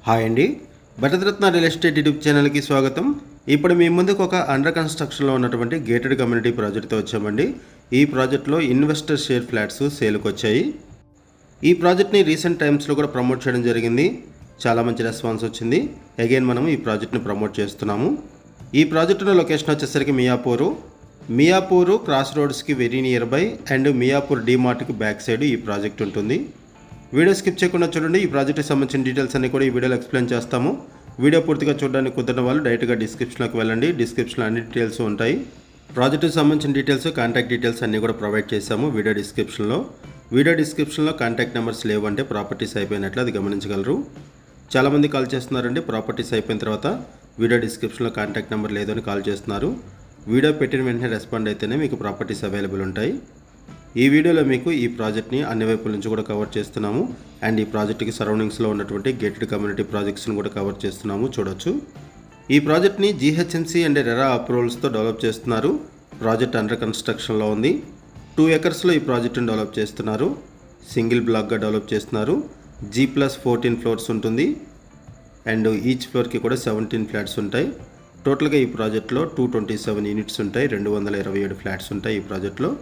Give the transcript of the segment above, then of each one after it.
Hi అండి, Bharat Ratna real estate YouTube ఛానల్కి స్వాగతం. ఇప్పుడు మీ ముందుకు ఒక అండర్ కన్స్ట్రక్షన్లో ఉన్నటువంటి గేటెడ్ కమ్యూనిటీ ప్రాజెక్ట్తో వచ్చామండి. ఈ ప్రాజెక్ట్లో ఇన్వెస్టర్ షేర్ ఫ్లాట్స్ సేల్కి వచ్చాయి. ఈ ప్రాజెక్ట్ని రీసెంట్ టైమ్స్లో కూడా ప్రమోట్ చేయడం జరిగింది. చాలా మంచి రెస్పాన్స్ వచ్చింది. అగైన్ మనం ఈ ప్రాజెక్ట్ని ప్రమోట్ చేస్తున్నాము. ఈ ప్రాజెక్టులో లొకేషన్ వచ్చేసరికి మియాపూరు క్రాస్ రోడ్స్కి very near by and Miyapur డీమార్ట్కి బ్యాక్ సైడ్ ఈ ప్రాజెక్ట్ ఉంటుంది. వీడియో స్కిప్ చేయకుండా చూడండి. ఈ ప్రాజెక్ట్కి సంబంధించిన డీటెయిల్స్ అన్ని కూడా ఈ వీడియోలో ఎక్స్ప్లెయిన్ చేస్తాము. వీడియో పూర్తిగా చూడడానికి కుదరని వాళ్ళు డైరెక్ట్గా డిస్క్రిప్షన్లోకి వెళ్ళండి. డిస్క్రిప్షన్లో అన్ని డీటెయిల్స్ ఉంటాయి. ప్రాజెక్ట్కి సంబంధించిన డీటెయిల్స్, కాంటాక్ట్ డీటెయిల్స్ అన్నీ కూడా ప్రొవైడ్ చేశాము వీడియో డిస్క్రిప్షన్లో. కాంటాక్ట్ నెంబర్స్ లేవంటే ప్రాపర్టీస్ అయిపోయినట్లు అది గమనించగలరు. చాలామంది కాల్ చేస్తున్నారండి. ప్రాపర్టీస్ అయిపోయిన తర్వాత వీడియో డిస్క్రిప్షన్లో కాంటాక్ట్ నెంబర్ లేదని కాల్ చేస్తున్నారు. వీడియో పెట్టిన వెంటనే రెస్పాండ్ అయితేనే మీకు ప్రాపర్టీస్ అవైలబుల్ ఉంటాయి. ఈ వీడియోలో మీకు ఈ ప్రాజెక్ట్ని అన్ని వైపుల నుంచి కూడా కవర్ చేస్తున్నాము అండ్ ఈ ప్రాజెక్ట్కి సరౌండింగ్స్లో ఉన్నటువంటి గేటెడ్ కమ్యూనిటీ ప్రాజెక్ట్స్ని కూడా కవర్ చేస్తున్నాము. చూడొచ్చు. ఈ ప్రాజెక్ట్ని GHMC అండ్ RERA అప్రూవల్స్తో డెవలప్ చేస్తున్నారు. ప్రాజెక్ట్ అండర్ కన్స్ట్రక్షన్లో ఉంది. 2 acresలో ఈ ప్రాజెక్ట్ని డెవలప్ చేస్తున్నారు. సింగిల్ బ్లాక్గా డెవలప్ చేస్తున్నారు. G+14 ఫ్లోర్స్ ఉంటుంది అండ్ ఈచ్ ఫ్లోర్కి కూడా 17 ఫ్లాట్స్ ఉంటాయి. టోటల్గా ఈ ప్రాజెక్ట్లో 227 యూనిట్స్ ఉంటాయి. 227 ఫ్లాట్స్ ఉంటాయి ఈ ప్రాజెక్ట్లో.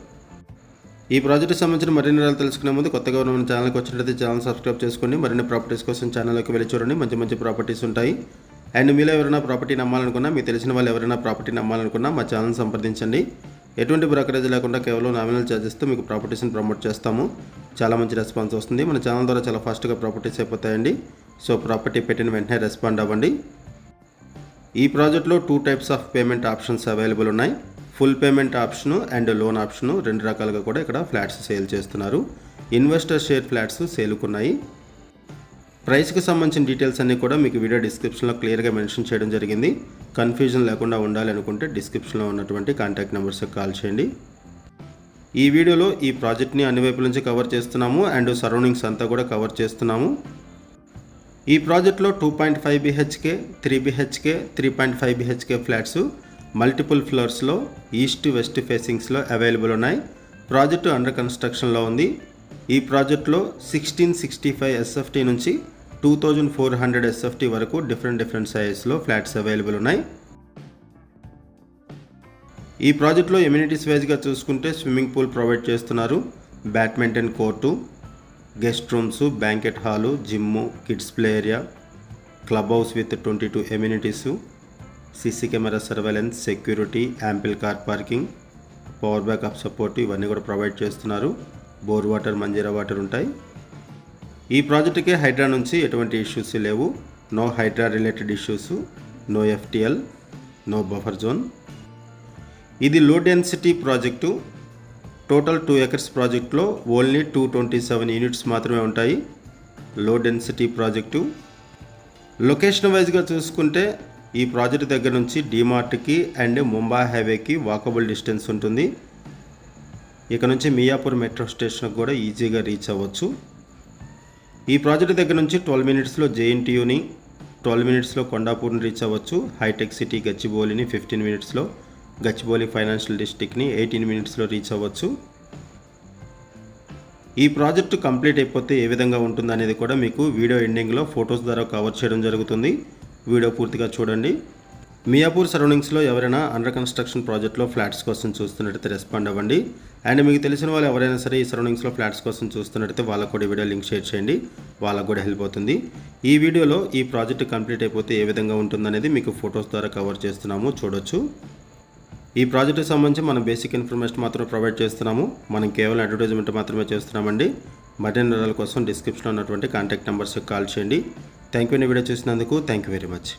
ఈ ప్రాజెక్ట్కి సంబంధించిన మరిన్ని వివరాలు తెలుసుకునే ముందు కొత్తగా ఉన్న ఛానల్కి వచ్చినట్లయితే ఛానల్ సబ్స్క్రైబ్ చేసుకోండి. మరిన్ని ప్రాపర్టీస్ కోసం ఛానల్లోకి వెళ్ళి చూడండి. మంచి ప్రాపర్టీస్ ఉంటాయి. అండ్ మీలో ఎవరైనా ప్రాపర్టీ నమ్మాలనుకున్నా, మీకు తెలిసిన వాళ్ళు ఎవరైనా ప్రాపర్టీ నమ్మాలనుకున్నా మా ఛానల్ సంప్రదించండి. ఎటువంటి బ్రోకరేజ్ లేకుండా కేవలం నామినల్ ఛార్జెస్తో మీకు ప్రాపర్టీస్ని ప్రమోట్ చేస్తాము. చాలా మంచి రెస్పాన్స్ వస్తుంది. మన ఛానల్ ద్వారా చాలా ఫాస్ట్గా ప్రాపర్టీస్ అయిపోతాయండి. సో ప్రాపర్టీ పెట్టిన వెంటనే రెస్పాండ్ అవ్వండి. ఈ ప్రాజెక్ట్లో 2 types of payment options available ఉన్నాయి. Full payment option and loan option 2 రకాలుగా కూడా ఇక్కడ ఫ్లాట్స్ సేల్ చేస్తున్నారు. ఇన్వెస్టర్ షేర్ ఫ్లాట్స్ సేలుకున్నాయి. ప్రైస్కి సంబంధించిన డీటెయిల్స్ అన్నీ కూడా మీకు వీడియో డిస్క్రిప్షన్లో క్లియర్గా మెన్షన్ చేయడం జరిగింది. కన్ఫ్యూజన్ లేకుండా ఉండాలి అనుకుంటే డిస్క్రిప్షన్లో ఉన్నటువంటి కాంటాక్ట్ నెంబర్స్కి కాల్ చేయండి. ఈ వీడియోలో ఈ ప్రాజెక్ట్ని అన్ని వైపుల నుంచి కవర్ చేస్తున్నాము అండ్ సరౌండింగ్స్ అంతా కూడా కవర్ చేస్తున్నాము. ఈ ప్రాజెక్ట్లో 2.5 BHK, 3 BHK, 3.5 BHK flats multiple ఫ్లోర్స్లో ఈస్ట్ వెస్ట్ ఫేసింగ్స్లో అవైలబుల్ ఉన్నాయి. ప్రాజెక్టు అండర్ కన్స్ట్రక్షన్లో ఉంది. ఈ ప్రాజెక్ట్లో 1665 SFT నుంచి 2400 SFT వరకు డిఫరెంట్ సైజెస్లో ఫ్లాట్స్ అవైలబుల్ ఉన్నాయి. ఈ ప్రాజెక్ట్లో ఎమ్యూనిటీస్ వైజ్గా చూసుకుంటే స్విమ్మింగ్ పూల్ ప్రొవైడ్ చేస్తున్నారు. Badminton court, guest rooms, banquet hall, gym, kids play area, club house with 22 amenities, CC camera surveillance, security, ample car parking, power backup support ఇవన్నీ కూడా provide చేస్తున్నారు. Bore water, Manjira water ఉంటాయి. ఈ ప్రాజెక్టుకి హైడ్రా నుంచి ఎటువంటి issues లేవు. No Hydraa related issues, no FTL, no buffer zone. ఇది low density project. Total 2 acres ప్రాజెక్ట్లో ఓన్లీ 227 యూనిట్స్ మాత్రమే ఉంటాయి. లో డెన్సిటీ ప్రాజెక్టు. లొకేషన్ వైజ్గా చూసుకుంటే ఈ ప్రాజెక్ట్ దగ్గర నుంచి డీమార్ట్కి అండ్ ముంబై హైవేకి వాకబుల్ డిస్టెన్స్ ఉంటుంది. ఇక నుంచి మియాపూర్ మెట్రో స్టేషన్కి కూడా ఈజీగా రీచ్ అవ్వచ్చు. ఈ ప్రాజెక్ట్ దగ్గర నుంచి 12 minutesలో JNTUని, 12 minutesలో కొండాపూర్ని రీచ్ అవ్వచ్చు. హైటెక్ సిటీ గచ్చిబౌలిని 15 minutesలో, గచ్చిబౌలి ఫైనాన్షియల్ డిస్ట్రిక్ట్ని 18 minutesలో రీచ్ అవ్వచ్చు. ఈ ప్రాజెక్టు కంప్లీట్ అయిపోతే ఏ విధంగా ఉంటుందనేది కూడా మీకు వీడియో ఎండింగ్లో ఫొటోస్ ద్వారా కవర్ చేయడం జరుగుతుంది. వీడియో పూర్తిగా చూడండి. మియాపూర్ సరౌండింగ్స్లో ఎవరైనా అండర్ కన్స్ట్రక్షన్ ప్రాజెక్ట్లో ఫ్లాట్స్ కోసం చూస్తున్నట్టయితే రెస్పాండ్ అవ్వండి. అండ్ మీకు తెలిసిన వాళ్ళు ఎవరైనా సరే ఈ సరౌండింగ్స్లో ఫ్లాట్స్ కోసం చూస్తున్నట్టయితే వాళ్ళకు కూడా వీడియో లింక్ షేర్ చేయండి. వాళ్ళకు కూడా హెల్ప్ అవుతుంది. ఈ వీడియోలో ఈ ప్రాజెక్ట్ కంప్లీట్ అయిపోతే ఏ విధంగా ఉంటుందనేది మీకు ఫొటోస్ ద్వారా కవర్ చేస్తున్నాము. చూడొచ్చు. ఈ ప్రాజెక్టుకి సంబంధించి మనం బేసిక్ ఇన్ఫర్మేషన్ మాత్రమే ప్రొవైడ్ చేస్తున్నాము. మనం కేవలం అడ్వర్టైజ్మెంట్ మాత్రమే చేస్తున్నామండి. మరిన్ని వివరాల కోసం డిస్క్రిప్షన్లో ఉన్నటువంటి కాంటాక్ట్ నెంబర్స్కి కాల్ చేయండి. Thank you. వీడియో చూసినందుకు థ్యాంక్ యూ వెరీ మచ్.